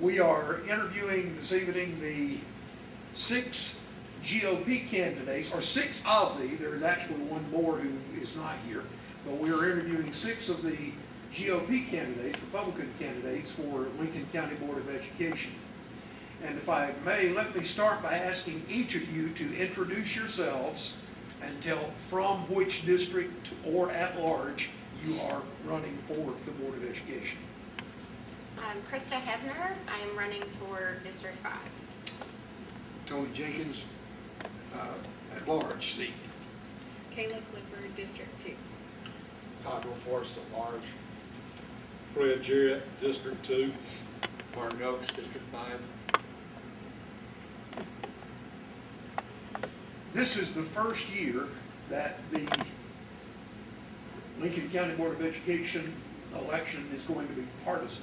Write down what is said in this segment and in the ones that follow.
We are interviewing this evening the 6 GOP candidates, or 6 of there's actually one more who is not here, but we are interviewing 6 of the GOP candidates, Republican candidates, for Lincoln County Board of Education. And if I may, let me start by asking each of you to introduce yourselves and tell from which district or at large you are running for the Board of Education. I'm Krista Hebner. I am running for District 5. Tony Jenkins, at large seat. Kayla Clifford, District 2. Todd Forrest at large. Fred Jarrett, District 2. Martin Oaks, District 5. This is the first year that the Lincoln County Board of Education election is going to be partisan.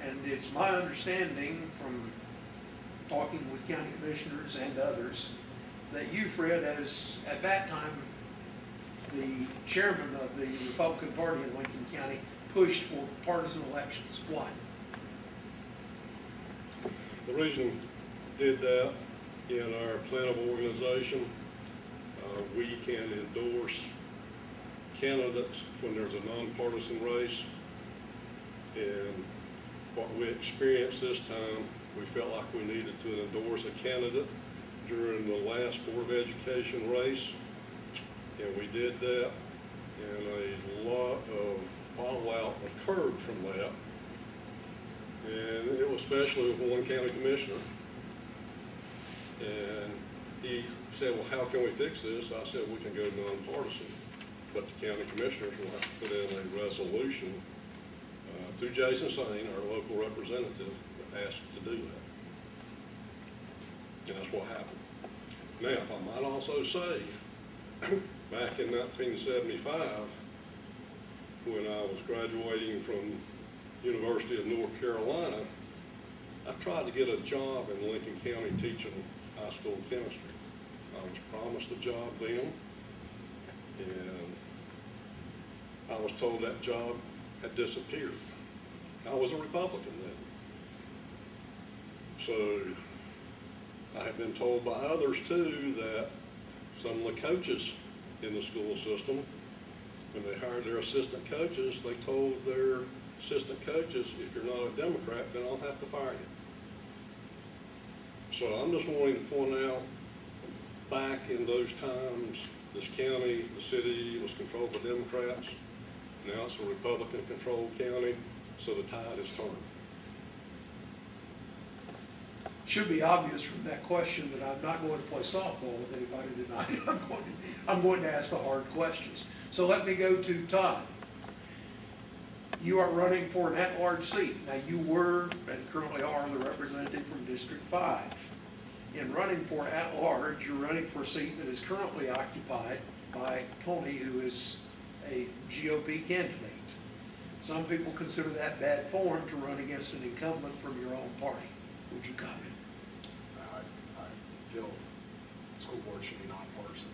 And it's my understanding from talking with county commissioners and others that you, Fred, as at that time the chairman of the Republican Party in Lincoln County, pushed for partisan elections. Why? The reason we did that in our plan of organization, we can endorse candidates when there's a nonpartisan race. And what we experienced this time, we felt like we needed to endorse a candidate during the last Board of Education race. And we did that, and a lot of fallout occurred from that. And it was especially with one county commissioner. And he said, well, how can we fix this? I said, we can go nonpartisan, but the county commissioners will have to put in a resolution through Jason Sane, our local representative, that asked to do that. And that's what happened. Now, if I might also say, back in 1975, when I was graduating from University of North Carolina, I tried to get a job in Lincoln County teaching high school chemistry. I was promised a job then, and I was told that job had disappeared. I was a Republican then. So I have been told by others too that some of the coaches in the school system, when they hired their assistant coaches, they told their assistant coaches, if you're not a Democrat, then I'll have to fire you. So I'm just wanting to point out, back in those times, this county, the city was controlled by Democrats. Now it's a Republican-controlled county, so the tide has turned. Should be obvious from that question that I'm not going to play softball with anybody tonight. I'm going to ask the hard questions. So let me go to Todd. You are running for an at-large seat. Now, you were and currently are the representative from District 5. In running for at-large, you're running for a seat that is currently occupied by Tony, who is a GOP candidate. Some people consider that bad form to run against an incumbent from your own party. Would you comment? I feel the school board should be nonpartisan.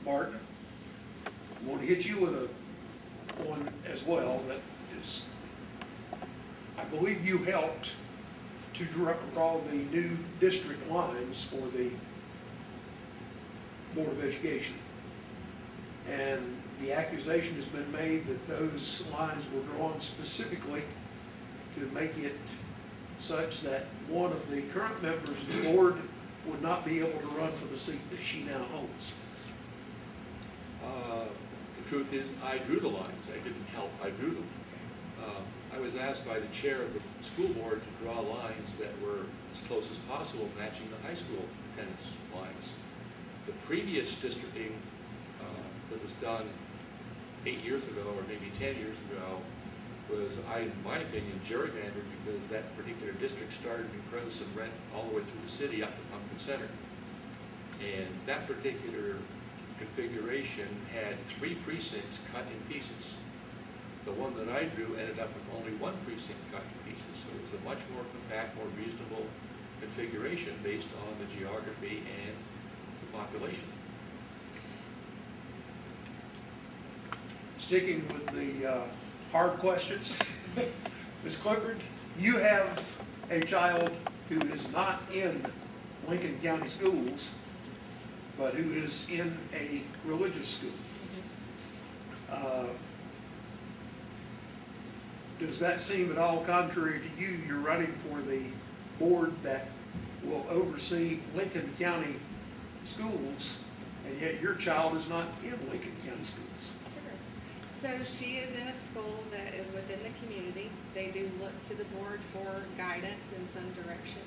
Martin, I want to hit you with one as well that is, I believe you helped to draw the new district lines for the Board of Education. And the accusation has been made that those lines were drawn specifically to make it such that one of the current members of the board would not be able to run for the seat that she now holds. The truth is, I drew the lines. I didn't help. I drew them. I was asked by the chair of the school board to draw lines that were as close as possible matching the high school attendance lines. The previous districting that was done 8 years ago, or maybe 10 years ago, was, in my opinion, gerrymandered, because that particular district started in Gross and went all the way through the city up to Pumpkin Center. And that particular configuration had 3 precincts cut in pieces. The one that I drew ended up with only 1 precinct cut in pieces, so it was a much more compact, more reasonable configuration based on the geography and the population. sticking with the hard questions. Ms. Clifford, you have a child who is not in Lincoln County schools, but who is in a religious school. Does that seem at all contrary to you? You're running for the board that will oversee Lincoln County schools, and yet your child is not in Lincoln County schools. Sure. So she is in a school that is within the community. They do look to the board for guidance in some direction.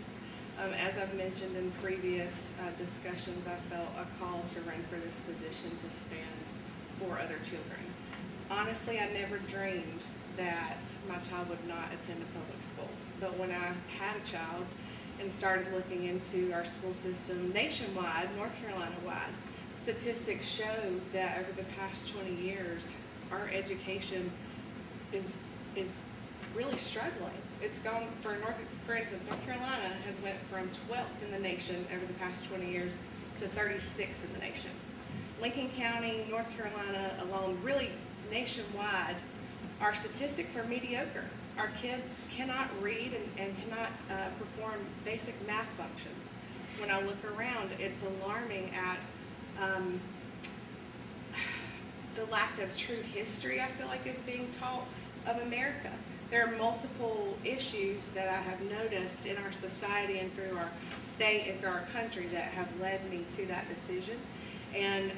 As I've mentioned in previous discussions, I felt a call to run for this position to stand for other children. Honestly, I never dreamed that my child would not attend a public school. But when I had a child and started looking into our school system nationwide, North Carolina-wide, statistics show that over the past 20 years, our education is really struggling. It's gone for instance, North Carolina has went from 12th in the nation over the past 20 years to 36th in the nation. Lincoln County, North Carolina alone, really nationwide, our statistics are mediocre. Our kids cannot read and cannot perform basic math functions. When I look around, it's alarming at the lack of true history I feel like is being taught of America. There are multiple issues that I have noticed in our society and through our state and through our country that have led me to that decision. And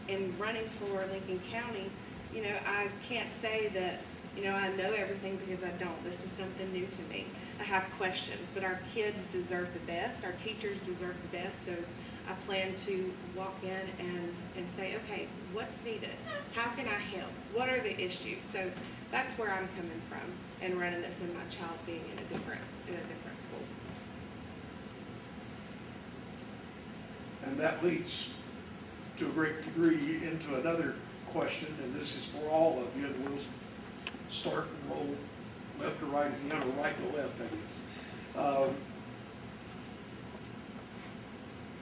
in running for Lincoln County, you know, I can't say that, you know, I know everything because I don't. This is something new to me. I have questions, but our kids deserve the best. Our teachers deserve the best. So I plan to walk in and say, okay, what's needed? How can I help? What are the issues? So that's where I'm coming from and running this and my child being in a different school. And that leads to a great degree into another question, and this is for all of you, and we'll start and roll left to right again, or right to left, I guess.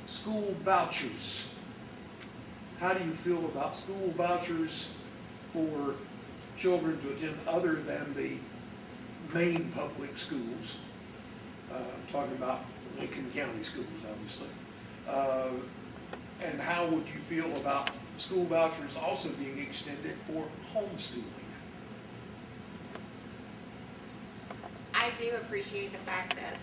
School vouchers. How do you feel about school vouchers for children to attend other than the main public schools? I'm talking about Lincoln County schools, obviously. And how would you feel about school vouchers also being extended for homeschooling? I do appreciate the fact that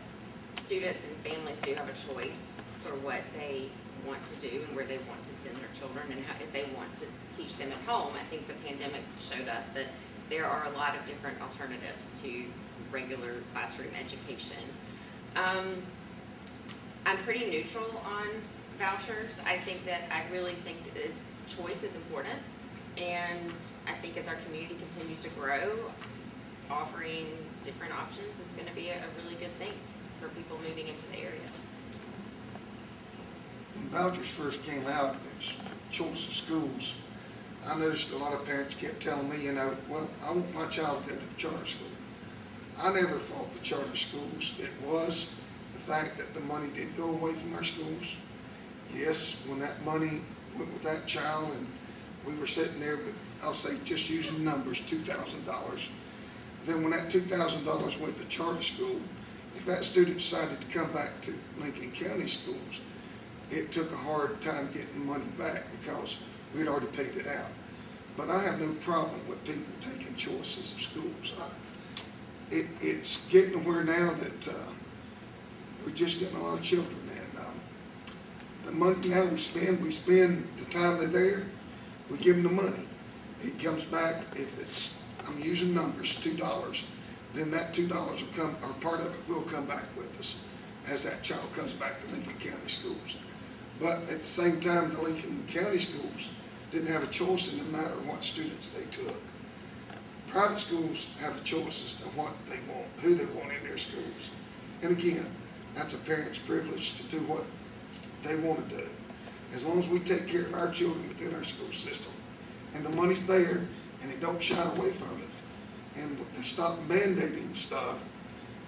students and families do have a choice for what they want to do and where they want to send their children and how, if they want to teach them at home. I think the pandemic showed us that there are a lot of different alternatives to regular classroom education. I'm pretty neutral on vouchers. I think that I really think that choice is important, and I think as our community continues to grow, offering different options is going to be a really good thing for people moving into the area. When vouchers first came out, it was choice of schools. I noticed a lot of parents kept telling me, you know, well, I want my child to go to the charter school. I never fought the charter schools. It was the fact that the money did go away from our schools. Yes, when that money went with that child and we were sitting there with, I'll say, just using numbers, $2,000. Then when that $2,000 went to charter school, if that student decided to come back to Lincoln County schools, it took a hard time getting money back because we'd already paid it out. But I have no problem with people taking choices of schools. It's getting to where now that we're just getting a lot of children, and the money now we spend the time they're there, we give them the money. It comes back, if it's, I'm using numbers, $2, then that $2 will come, or part of it will come back with us as that child comes back to Lincoln County schools. But at the same time, the Lincoln County schools didn't have a choice in the matter of what students they took. Private schools have a choice as to what they want, who they want in their schools. And again, that's a parent's privilege to do what they want to do. As long as we take care of our children within our school system, and the money's there, and they don't shy away from it, and they stop mandating stuff,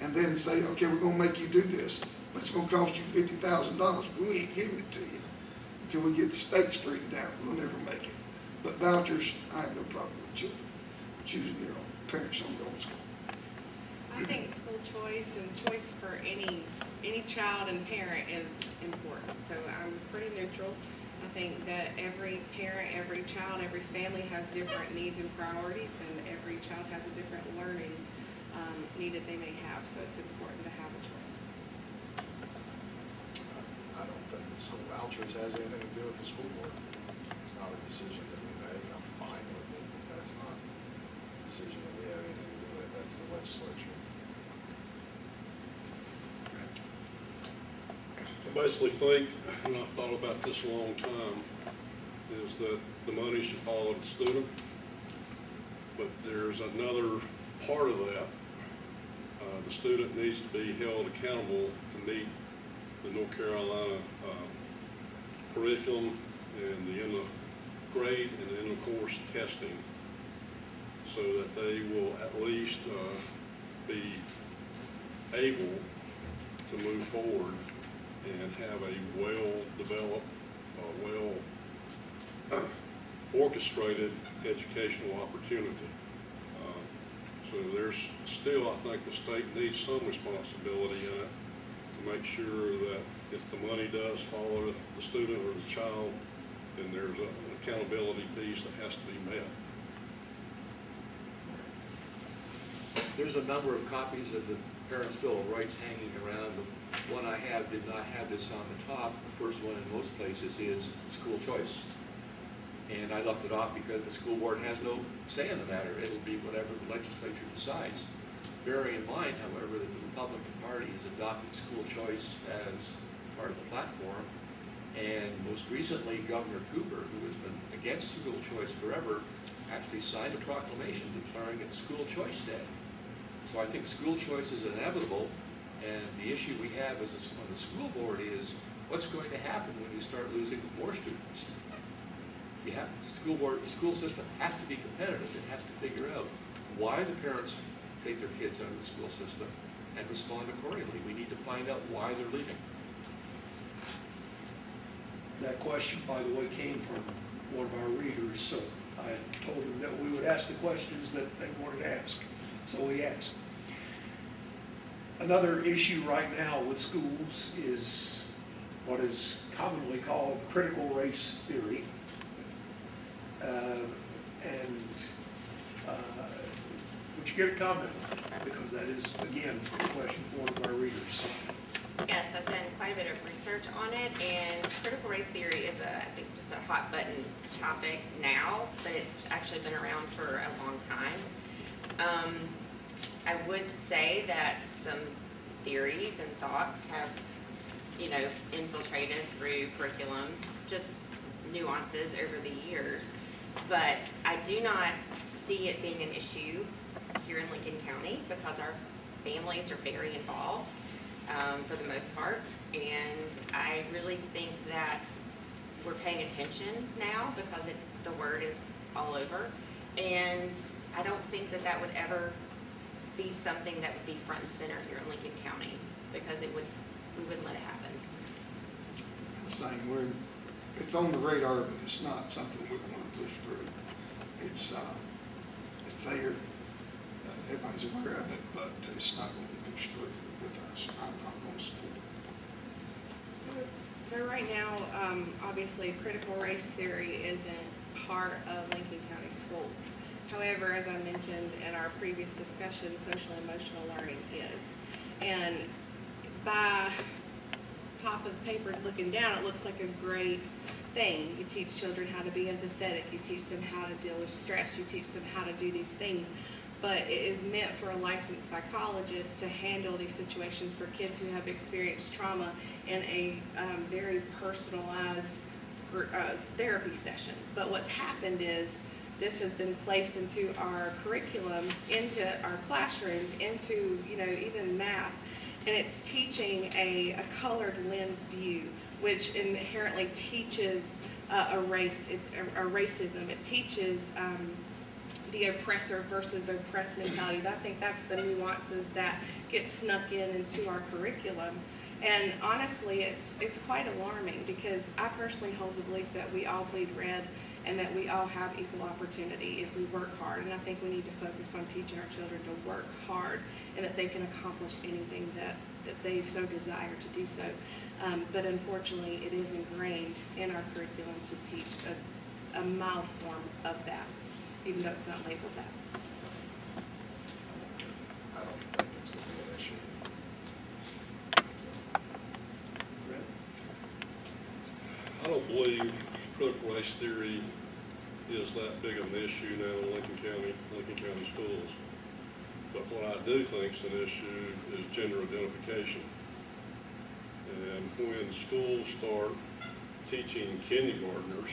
and then say, okay, we're gonna make you do this, but it's gonna cost you $50,000. We ain't giving it to you until we get the state straightened out. We'll never make it. But vouchers, I have no problem with children choosing their own, parents on their own school. I think school choice and choice for any child and parent is important, so I'm pretty neutral. I think that every parent, every child, every family has different needs and priorities, and every child has a different learning need that they may have, so it's important to have a choice. I don't think so vouchers has anything to do with the school board. It's not a decision that we make, I'm fine with it, but that's not a decision that we have anything to do with, that's the legislature. I basically think, and I've thought about this a long time, is that the money should follow the student. But there's another part of that. The student needs to be held accountable to meet the North Carolina curriculum and the end of grade and the end of course testing, so that they will at least be able to move forward and have a well-developed, well-orchestrated educational opportunity. So there's still, I think, the state needs some responsibility in it to make sure that if the money does follow the student or the child, then there's an accountability piece that has to be met. There's a number of copies of the Parents' Bill of Rights hanging around. The one I have did not have this on the top. The first one in most places is school choice. And I left it off because the school board has no say in the matter. It'll be whatever the legislature decides. Bearing in mind, however, that the Republican Party has adopted school choice as part of the platform. And most recently, Governor Cooper, who has been against school choice forever, actually signed a proclamation declaring it School Choice Day. So I think school choice is inevitable, and the issue we have on the school board is what's going to happen when you start losing more students. The school system has to be competitive. It has to figure out why the parents take their kids out of the school system and respond accordingly. We need to find out why they're leaving. That question, by the way, came from one of our readers, so I told him that we would ask the questions that they wanted to ask. So we asked. Another issue right now with schools is what is commonly called critical race theory. Would you care to comment on that? Because that is, again, a question for one of our readers. Yes, I've done quite a bit of research on it, and critical race theory is I think just a hot button topic now, but it's actually been around for a long time. I would say that some theories and thoughts have, infiltrated through curriculum, just nuances over the years, but I do not see it being an issue here in Lincoln County because our families are very involved. For the most part, and I really think that we're paying attention now because the word is all over, and I don't think that would ever be something that would be front and center here in Lincoln County because we wouldn't let it happen. I'm saying it's on the radar, but it's not something we want to push through. It's there, everybody's aware of it, but it's not going to be pushed through with us. I'm not going to support it. So right now, obviously, critical race theory isn't part of Lincoln County schools. However, as I mentioned in our previous discussion, social and emotional learning is. And by top of the paper looking down, it looks like a great thing. You teach children how to be empathetic. You teach them how to deal with stress. You teach them how to do these things. But it is meant for a licensed psychologist to handle these situations for kids who have experienced trauma in a very personalized therapy session. But what's happened is this has been placed into our curriculum, into our classrooms, into even math, and it's teaching a colored lens view, which inherently teaches a racism. It teaches the oppressor versus oppressed mentality. I think that's the nuances that get snuck into our curriculum. And honestly, it's quite alarming because I personally hold the belief that we all bleed red and that we all have equal opportunity if we work hard. And I think we need to focus on teaching our children to work hard and that they can accomplish anything that they so desire to do so. But unfortunately, it is ingrained in our curriculum to teach a mild form of that, even though it's not labeled that. I don't think it's gonna be an issue. I don't believe critical race theory is that big of an issue now in Lincoln County schools. But what I do think is an issue is gender identification. And when schools start teaching kindergartners,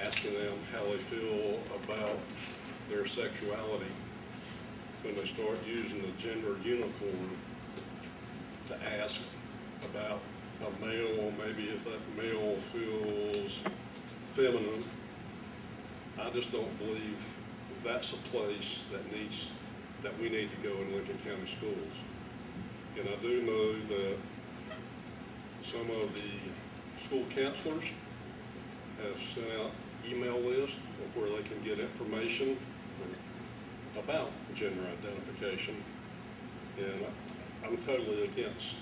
asking them how they feel about their sexuality, when they start using the gender uniform to ask about a male, maybe if that male feels feminine, I just don't believe that's a place that we need to go in Lincoln County schools. And I do know that some of the school counselors have sent out email lists of where they can get information about gender identification. And I'm totally against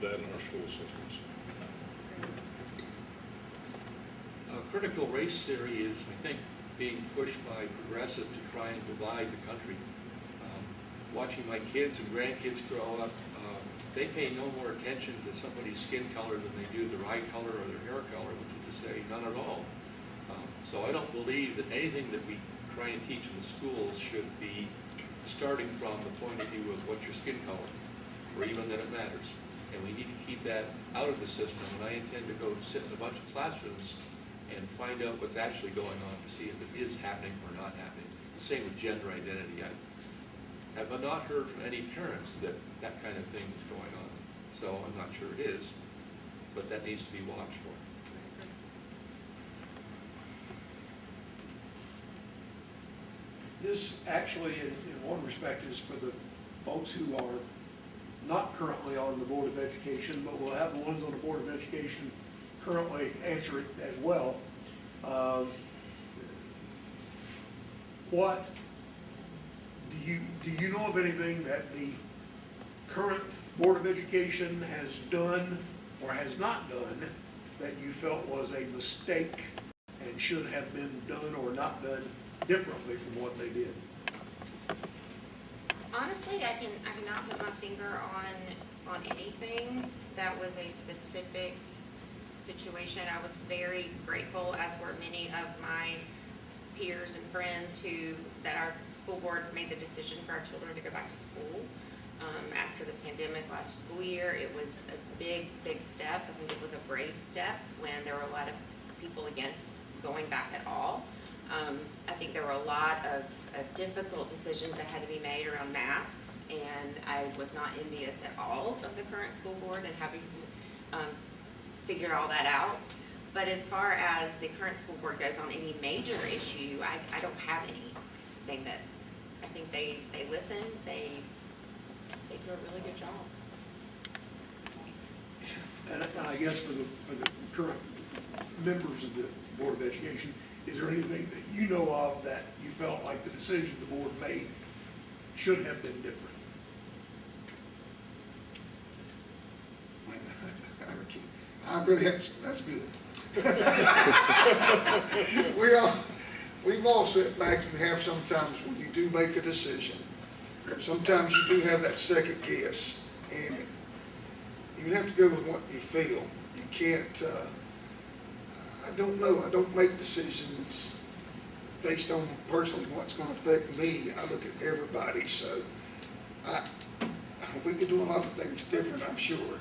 that in our school systems. Critical race theory is, I think, being pushed by progressive to try and divide the country. Watching my kids and grandkids grow up, they pay no more attention to somebody's skin color than they do their eye color or their hair color, which is to say, none at all. So I don't believe that anything that we try and teach in the schools should be starting from the point of view of what's your skin color, or even that it matters. And we need to keep that out of the system, and I intend to go sit in a bunch of classrooms and find out what's actually going on to see if it is happening or not happening. The same with gender identity. I have not heard from any parents that that kind of thing is going on. So I'm not sure it is, but that needs to be watched for. This actually, in one respect, is for the folks who are not currently on the Board of Education, but will have the ones on the Board of Education currently answer it as well. What do you know of anything that the current Board of Education has done or has not done that you felt was a mistake and should have been done or not done differently from what they did? Honestly, I cannot put my finger on anything that was a specific situation. I was very grateful, as were many of my peers and friends, that our school board made the decision for our children to go back to school after the pandemic last school year. It was a big step. I think it was a brave step when there were a lot of people against going back at all. I think there were a lot of difficult decisions that had to be made around masks, and I was not envious at all of the current school board and having to figure all that out. But as far as the current school board goes on any major issue, I don't have anything that I think they listen, they do a really good job. And I guess for the current members of the Board of Education, is there anything that you know of that you felt like the decision the board made should have been different? I really, that's good. We've all sat back and have sometimes when you do make a decision, sometimes you do have that second guess, and you have to go with what you feel. You can't, I don't know, I don't make decisions based on personally what's going to affect me. I look at everybody, so we could do a lot of things different, I'm sure.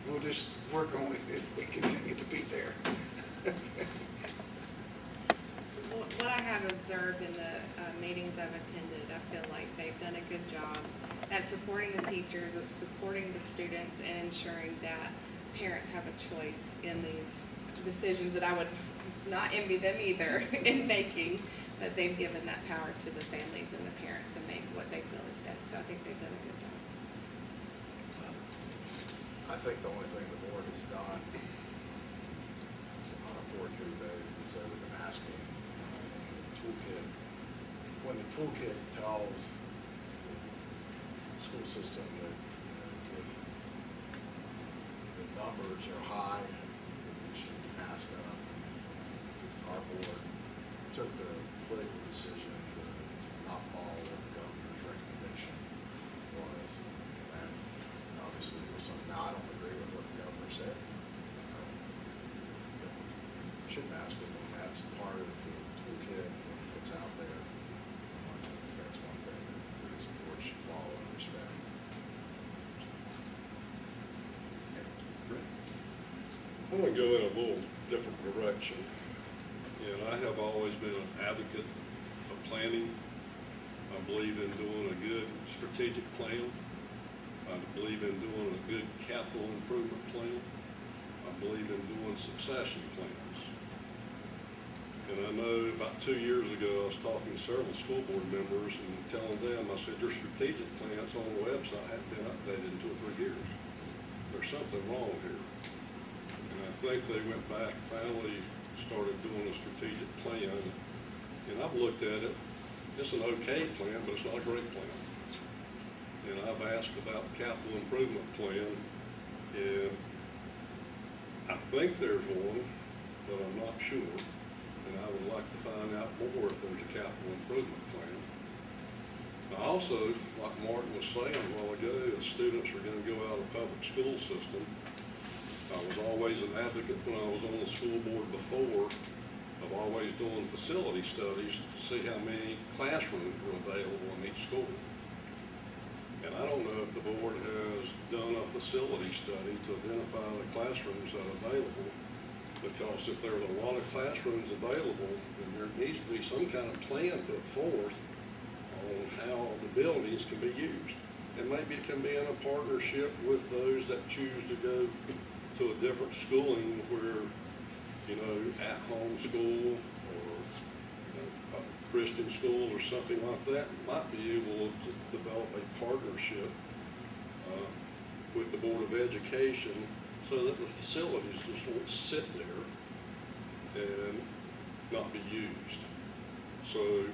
We'll just work on it if we continue to be there. What I have observed in the meetings I've attended, I feel like they've done a good job at supporting the teachers, at supporting the students, and ensuring that parents have a choice in these decisions that I would not envy them either in making, but they've given that power to the families and the parents to make what they feel is best. So I think they've done a good job. I think the only thing the board has done on a before too, Dave, is over the masking and the toolkit. When the toolkit tells the school system that, if the numbers are high, that we should mask up, our board took the political decision to not follow what the governor's recommendation was. And that obviously was something, now I don't agree with what the governor said. That we should mask people, and that's part of the toolkit, what's out there. I think that's one thing that we as a board should follow and respect. I'm gonna go in a little different direction. And I have always been an advocate of planning. I believe in doing a good strategic plan. I believe in doing a good capital improvement plan. I believe in doing succession plans. And I know about 2 years ago, I was talking to several school board members and telling them, I said, your strategic plans on the website haven't been updated in 2 or 3 years. There's something wrong here. And I think they went back, finally started doing a strategic plan, and I've looked at it. It's an okay plan, but it's not a great plan. And I've asked about the capital improvement plan, and I think there's one, but I'm not sure. And I would like to find out more if there's a capital improvement plan. I also, like Martin was saying a while ago, if students are going to go out of the public school system, I was always an advocate when I was on the school board before of always doing facility studies to see how many classrooms were available in each school. And I don't know if the board has done a facility study to identify the classrooms that are available, because if there's a lot of classrooms available, then there needs to be some kind of plan put forth on how the buildings can be used. And maybe it can be in a partnership with those that choose to go to a different schooling where, at-home school or, a Christian school or something like that might be able to develop a partnership with the Board of Education so that the facilities just won't sit there and not be used. So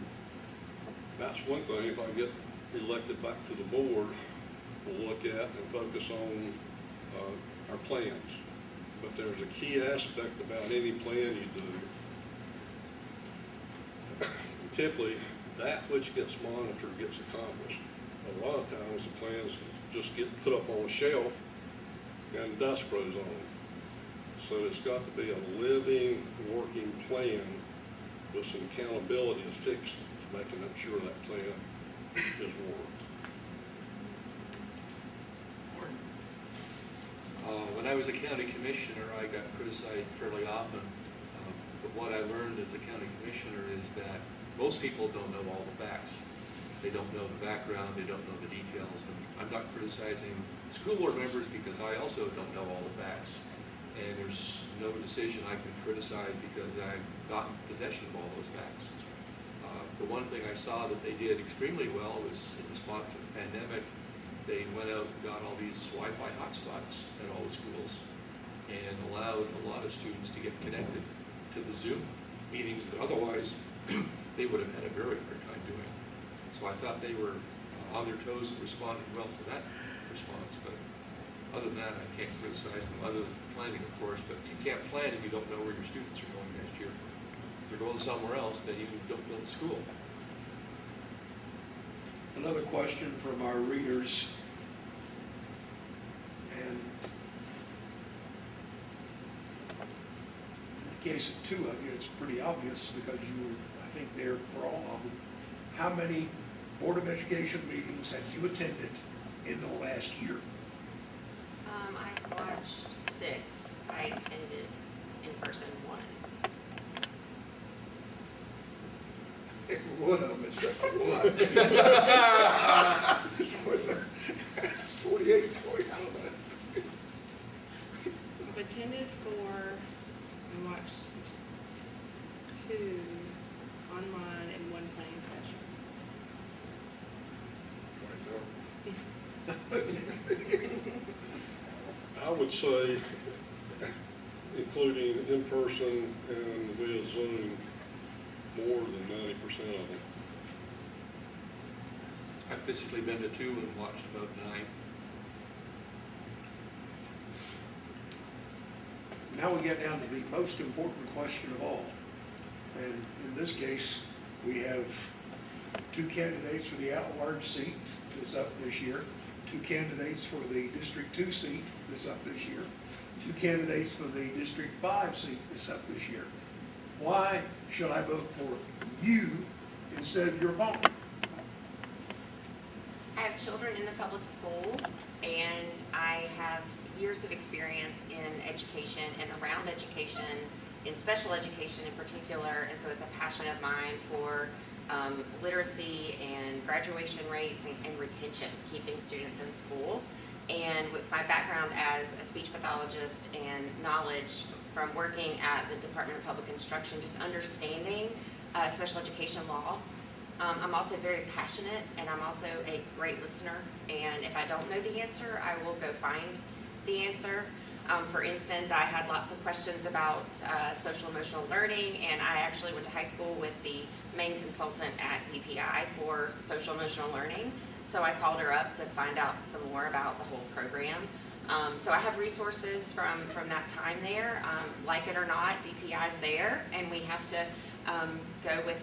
that's one thing, if I get elected back to the board, we'll look at and focus on our plans. But there's a key aspect about any plan you do. Typically, that which gets monitored gets accomplished. A lot of times the plans just get put up on a shelf and dust grows on them. So it's got to be a living, working plan with some accountability to fix to making sure that plan is worked. When I was a county commissioner, I got criticized fairly often. But what I learned as a county commissioner is that most people don't know all the facts. They don't know the background, they don't know the details. And I'm not criticizing school board members because I also don't know all the facts. And there's no decision I can criticize because I've gotten possession of all those facts. The one thing I saw that they did extremely well was in response to the pandemic, they went out and got all these Wi-Fi hotspots at all the schools and allowed a lot of students to get connected to the Zoom meetings that otherwise they would have had a very hard time doing. So I thought they were on their toes and responded well to that response. But other than that, I can't criticize them, other than planning, of course. But you can't plan if you don't know where your students are going next year. If they're going somewhere else, then you don't build a school. Another question from our readers, and in the case of two of you, it's pretty obvious because you were, I think, there for all of them. How many Board of Education meetings have you attended in the last year? I watched 6. I attended in person 1. One of them, except for one. What's that? It's 48, it's 40, I don't know. I've attended 4 and watched 2 online and 1 planning session. 24. I would say including in person and via Zoom, more than 90% of them. I've physically been to 2 and watched about 9. Now we get down to the most important question of all. And in this case, we have 2 candidates for the at-large seat that's up this year, 2 candidates for the District 2 seat that's up this year, 2 candidates for the District 5 seat that's up this year. Why should I vote for you instead of your opponent? I have children in the public school, and I have years of experience in education and around education, in special education in particular, and so it's a passion of mine for literacy and graduation rates and retention, keeping students in school. And with my background as a speech pathologist and knowledge from working at the Department of Public Instruction, just understanding special education law, I'm also very passionate, and I'm also a great listener. And if I don't know the answer, I will go find the answer. For instance, I had lots of questions about social emotional learning, and I actually went to high school with the main consultant at DPI for social emotional learning. So I called her up to find out some more about the whole program. So I have resources from that time there. Like it or not, DPI is there, and we have to go with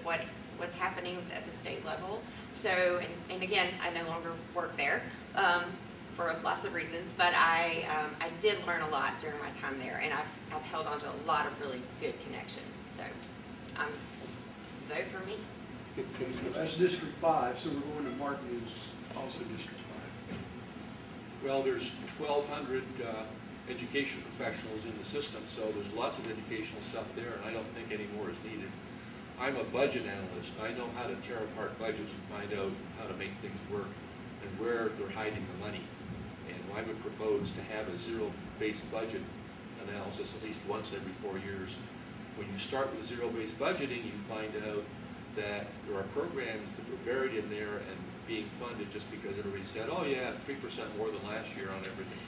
what's happening at the state level. So, and again, I no longer work there for lots of reasons, but I did learn a lot during my time there, and I've held on to a lot of really good connections. So, vote for me. That's District 5, so we're going to Martin, who's also District 5. Well, there's 1,200 education professionals in the system, so there's lots of educational stuff there, and I don't think any more is needed. I'm a budget analyst. I know how to tear apart budgets and find out how to make things work and where they're hiding the money. And I would propose to have a zero-based budget analysis at least once every 4 years. When you start with zero-based budgeting, you find out that there are programs that were buried in there and being funded just because everybody said, oh yeah, 3% more than last year on everything.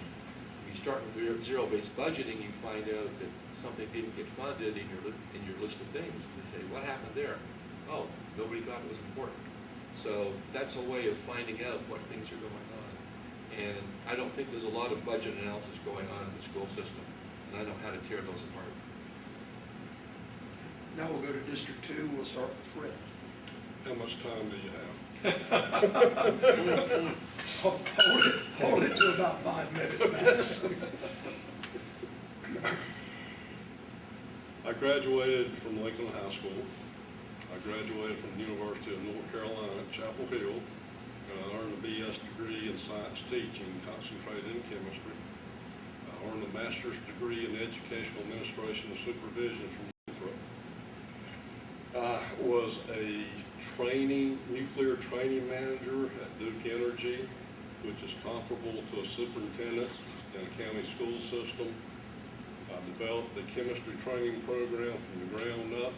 If you start with zero-based budgeting, you find out that something didn't get funded in your list of things. You say, what happened there? Oh, nobody thought it was important. So that's a way of finding out what things are going on. And I don't think there's a lot of budget analysis going on in the school system, and I know how to tear those apart. Now we'll go to District 2. We'll start with Fred. How much time do you have? Hold it to about 5 minutes, Max. I graduated from Lincoln High School. I graduated from the University of North Carolina at Chapel Hill, and I earned a BS degree in science teaching, concentrated in chemistry. I earned a master's degree in educational administration and supervision from Winthrop. I was a nuclear training manager at Duke Energy, which is comparable to a superintendent in a county school system. I developed the chemistry training program from the ground up.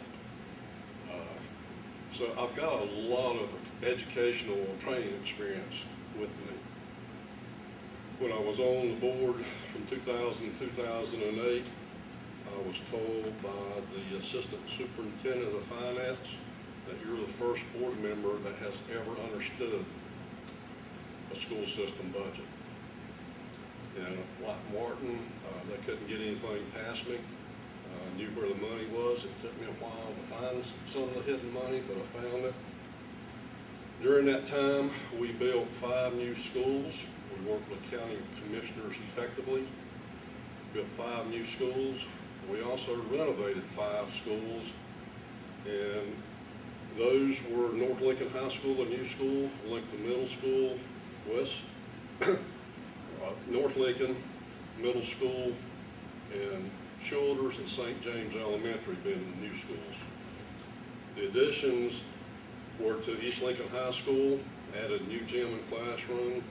So I've got a lot of educational training experience with me. When I was on the board from 2000 to 2008, I was told by the assistant superintendent of finance that you're the first board member that has ever understood a school system budget. And like Martin, they couldn't get anything past me. I knew where the money was. It took me a while to find some of the hidden money, but I found it. During that time, we built 5 new schools. We worked with county commissioners effectively, built 5 new schools. We also renovated 5 schools, and those were North Lincoln High School, a new school, Lincoln Middle School, North Lincoln Middle School, and Childers and St. James Elementary being the new schools. The additions were to East Lincoln High School, added a new gym and classroom.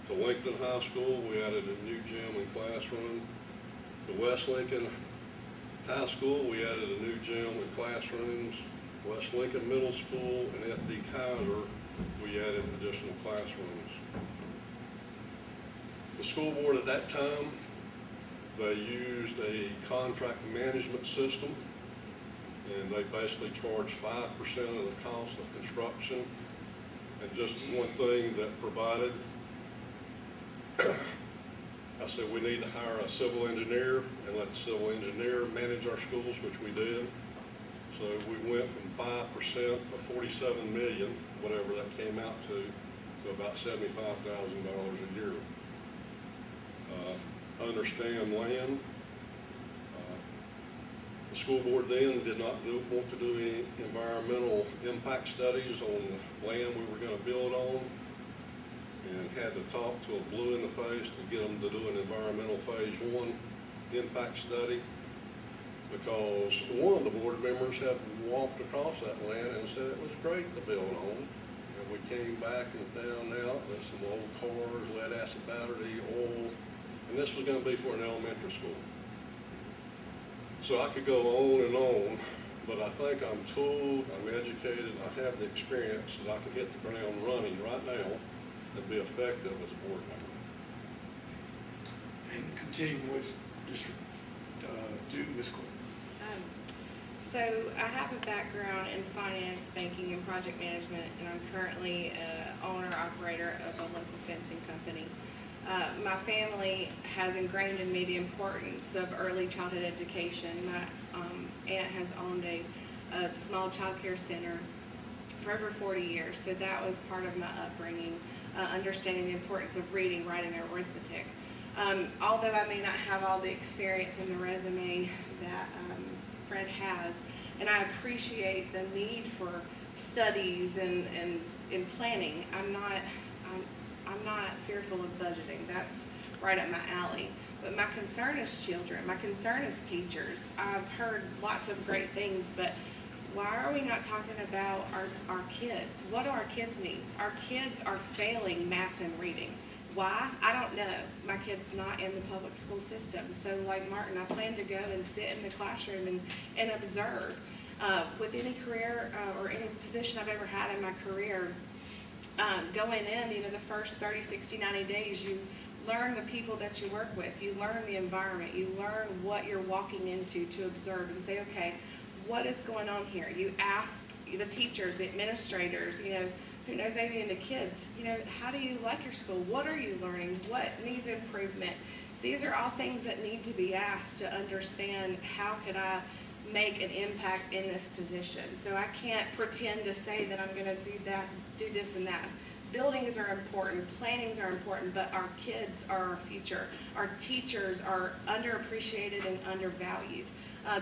To Lincoln High School, we added a new gym and classroom. To West Lincoln High School, we added a new gym and classrooms. West Lincoln Middle School and F.D. Kaiser, we added additional classrooms. The school board at that time They used a contract management system, and they basically charge 5% of the cost of construction. And just one thing that provided, I said we need to hire a civil engineer and let the civil engineer manage our schools, which we did. So we went from 5% of 47 million, whatever that came out to about $75,000 a year. Understand land. The school board then did not want to do any environmental impact studies on the land we were going to build on, and had to talk to a blue in the face to get them to do an environmental phase 1 impact study, because one of the board members had walked across that land and said it was great to build on. And we came back and found out that some old cars, lead acid battery, oil, and this was going to be for an elementary school. So I could go on, but I think I'm told, I'm educated, I have the experience that I can hit the ground running right now and be effective as a board member. And continue with District 2, Ms. Cole. So I have a background in finance, banking, and project management, and I'm currently owner-operator of a local fencing company. My family has ingrained in me the importance of early childhood education. My aunt has owned a small child care center for over 40 years, so that was part of my upbringing, understanding the importance of reading, writing, and arithmetic. Although I may not have all the experience in the resume that Fred has, and I appreciate the need for studies and planning, I'm not fearful of budgeting. That's right up my alley. But my concern is children. My concern is teachers. I've heard lots of great things, but why are we not talking about our kids? What do our kids need? Our kids are failing math and reading. Why? I don't know. My kid's not in the public school system. So like Martin, I plan to go and sit in the classroom and observe. With any career or any position I've ever had in my career, going in, the first 30, 60, 90 days, you learn the people that you work with. You learn the environment. You learn what you're walking into to observe and say, okay, what is going on here? You ask the teachers, the administrators, who knows, maybe even the kids, how do you like your school? What are you learning? What needs improvement? These are all things that need to be asked to understand how could I make an impact in this position. So I can't pretend to say that I'm going to do that, do this and that. Buildings are important, plannings are important, but our kids are our future. Our teachers are underappreciated and undervalued.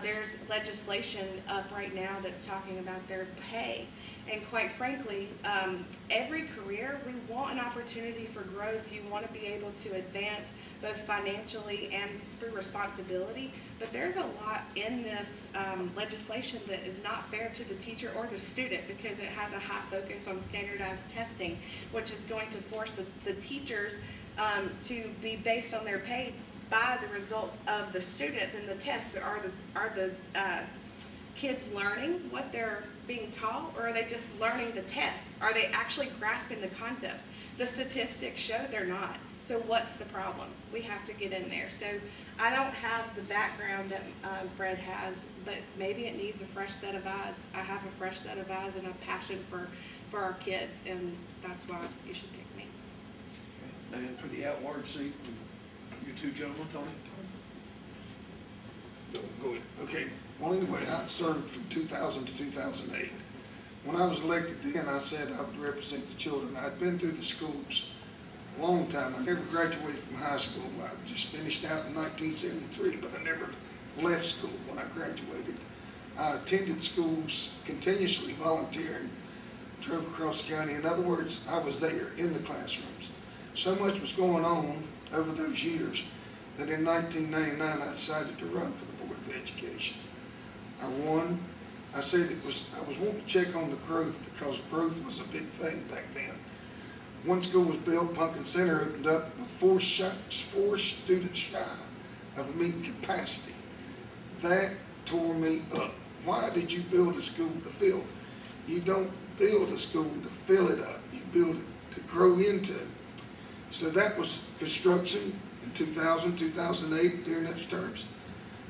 There's legislation up right now that's talking about their pay. And quite frankly, every career, we want an opportunity for growth. You want to be able to advance both financially and through responsibility. But there's a lot in this legislation that is not fair to the teacher or the student, because it has a high focus on standardized testing, which is going to force the teachers to be based on their pay by the results of the students and the tests. Are the kids learning what they're being taught, or are they just learning the test? Are they actually grasping the concepts? The statistics show they're not. So what's the problem? We have to get in there. So I don't have the background that Fred has, but maybe it needs a fresh set of eyes. I have a fresh set of eyes and a passion for our kids, and that's why you should pick me. And for the at-large seat, you two gentlemen, Tony? Go ahead. Okay. Well, anyway, I served from 2000 to 2008. When I was elected then, I said I would represent the children. I'd been through the schools a long time. I never graduated from high school. I just finished out in 1973, but I never left school when I graduated. I attended schools continuously, volunteering, drove across the county. In other words, I was there in the classrooms. So much was going on over those years that in 1999 I decided to run for the Board of Education. I won. I said I was wanting to check on the growth, because growth was a big thing back then. One school was built, Pumpkin Center opened up with four students shy of meeting capacity. That tore me up. Why did you build a school to fill? You don't build a school to fill it up. You build it to grow into. So that was construction in 2000, 2008, during those terms.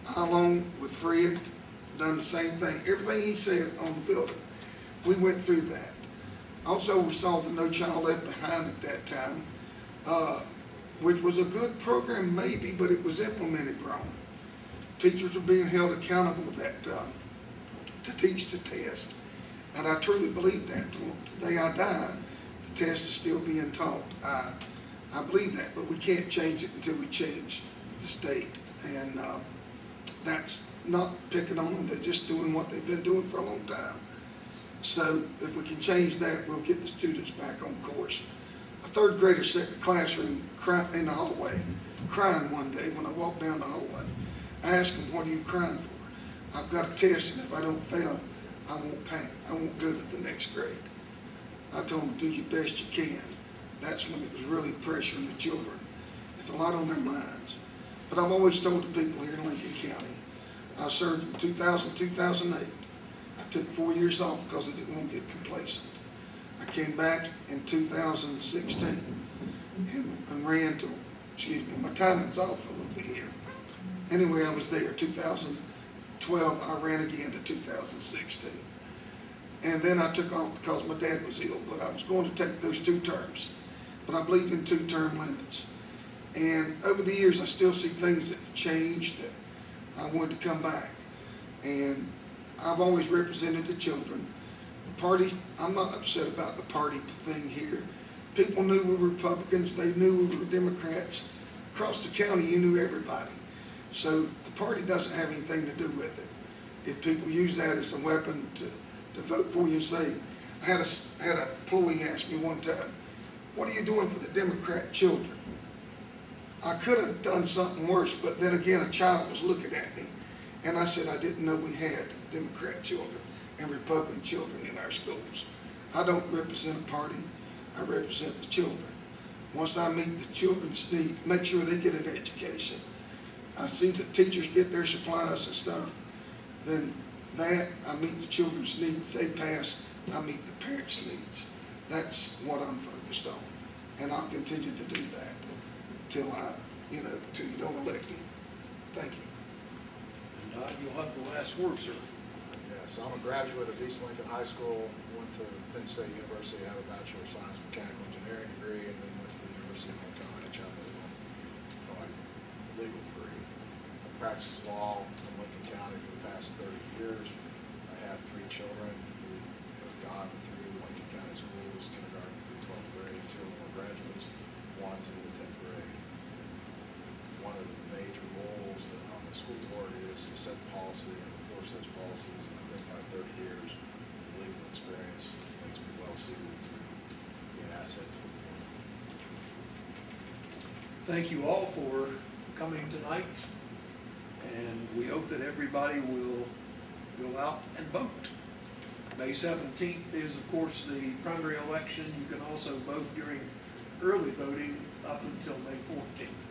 I, along with Fred, done the same thing. Everything he said on the building, we went through that. Also, we saw the No Child Left Behind at that time, which was a good program maybe, but it was implemented wrong. Teachers were being held accountable that, to teach the test. And I truly believe that. Till the day I die, the test is still being taught. I believe that, but we can't change it until we change the state. And that's not picking on them, they're just doing what they've been doing for a long time. So if we can change that, we'll get the students back on course. A third grader sat in the classroom in the hallway, crying one day when I walked down the hallway. I asked him, "What are you crying for?" "I've got a test, and if I don't fail, I won't pass. I won't go to the next grade." I told him, "Do your best you can." That's when it was really pressuring the children. It's a lot on their minds. But I've always told the people here in Lincoln County, I served in 2000, 2008. I took 4 years off because I didn't want to get complacent. I came back in 2016 and ran to, my timing's off a little bit here. Anyway, I was there. 2012, I ran again to 2016. And then I took off because my dad was ill, but I was going to take those 2 terms. But I believed in 2-term limits. And over the years, I still see things that changed that I wanted to come back. And I've always represented the children. The party, I'm not upset about the party thing here. People knew we were Republicans, they knew we were Democrats. Across the county, you knew everybody. So the party doesn't have anything to do with it. If people use that as a weapon to vote for you and say, I had a employee ask me one time, "What are you doing for the Democrat children?" I could have done something worse, but then again, a child was looking at me, and I said I didn't know we had Democrat children and Republican children in our schools. I don't represent a party, I represent the children. Once I meet the children's need, make sure they get an education. I see the teachers get their supplies and stuff, then that, I meet the children's needs, they pass, I meet the parents' needs. That's what I'm focused on, and I'll continue to do that till till you don't elect me. Thank you. And you'll have the last word, sir. Yes, I'm a graduate of East Lincoln High School, went to Penn State University, had a Bachelor of Science Mechanical Engineering degree, and then went to the University of North Carolina, Chapel Hill for my legal degree. I practiced law in Lincoln County for the past 30 years. I have 3 children who have gone through Lincoln County schools, kindergarten through 12th grade, 2 of them are graduates, one's in the 10th grade. One of the major roles on the school board is to set policy and enforce those policies. And I think my 30 years of legal experience makes me well suited to be an asset to the board. Thank you all for coming tonight, and we hope that everybody will go out and vote. May 17th is, of course, the primary election. You can also vote during early voting up until May 14th.